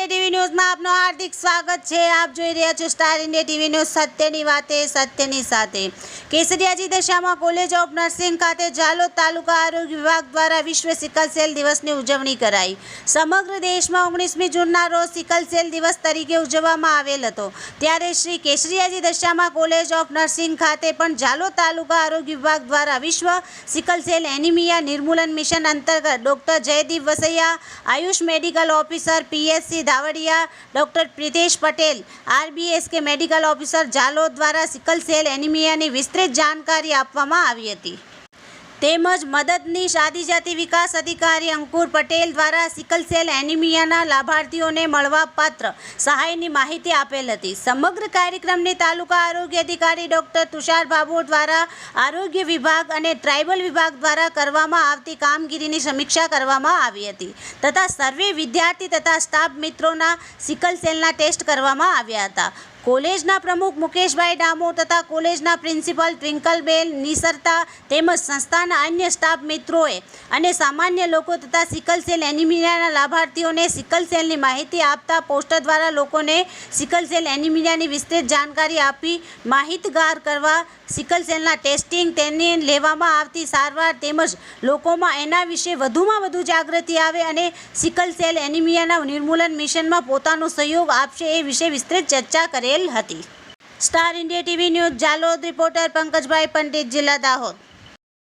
India TV news में आपनो हार्दिक स्वागत है। आप જોઈ રહ્યા છો સ્ટાર ઇન્ડિયા ટીવી ન્યૂઝ। સત્યની વાતે સત્યની સાથે। કેસરિયાજી દશામાં કોલેજ ઓફ નર્સિંગ ખાતે ઝાલોદ તાલુકા આરોગ્ય વિભાગ દ્વારા વિશ્વ સિકલ સેલ દિવસની ઉજવણી કરાઈ। સમગ્ર દેશમાં 19મી જૂનના રોજ સિકલ સેલ દિવસ તરીકે ઉજવવામાં આવેલ હતો, ત્યારે શ્રી કેસરિયાજી દશામાં કોલેજ ઓફ નર્સિંગ ખાતે પણ ઝાલોદ તાલુકા આરોગ્ય વિભાગ દ્વારા વિશ્વ સિકલ સેલ એનિમિયા નિર્મૂલન મિશન અંતર્ગત doctor Jaydeep Vasaiya, Ayush medical officer PSC Dhawadiya, doctor Pritesh Patel RBSK medical officer Jhalod द्वारा सिकल सेल एनीमिया की विस्तृत जानकारी आपवामां आवी हती। તેમજ મદદનીશ આદિજાતિ વિકાસ અધિકારી અંકુર પટેલ દ્વારા સિકલ સેલ એનિમિયાના લાભાર્થીઓને મળવાપાત્ર સહાયની માહિતી આપેલ હતી। સમગ્ર કાર્યક્રમની તાલુકા આરોગ્ય અધિકારી ડોક્ટર તુષાર બાબુ દ્વારા આરોગ્ય વિભાગ અને ટ્રાઇબલ વિભાગ દ્વારા કરવામાં આવતી કામગીરીની સમીક્ષા કરવામાં આવી હતી તથા સર્વે વિદ્યાર્થી તથા સ્ટાફ મિત્રોના સિકલ સેલના ટેસ્ટ કરવામાં આવ્યા હતા। કોલેજના પ્રમુખ મુકેશભાઈ ડામોર તથા કોલેજના પ્રિન્સિપલ ટ્વિંકલબેન નિસરતા તેમજ સંસ્થાના અન્ય સ્ટાફ મિત્રોએ અને સામાન્ય લોકો તથા સિકલ સેલ એનિમિયાના લાભાર્થીઓને સિકલ સેલની માહિતી આપતા પોસ્ટર દ્વારા લોકોને સિકલ સેલ એનિમિયાની વિસ્તૃત જાણકારી આપી માહિતગાર કરવા, સિકલ સેલના ટેસ્ટિંગ, તેની લેવામાં આવતી સારવાર તેમજ લોકોમાં એના વિશે વધુમાં વધુ જાગૃતિ આવે અને સિકલ સેલ એનિમિયાના નિર્મૂલન મિશનમાં પોતાનો સહયોગ આપશે એ વિશે વિસ્તૃત ચર્ચા કરેલ હતી। Star India TV news Jhalod, reporter Pankajbhai Pandit, જિલ્લા દાહોદ।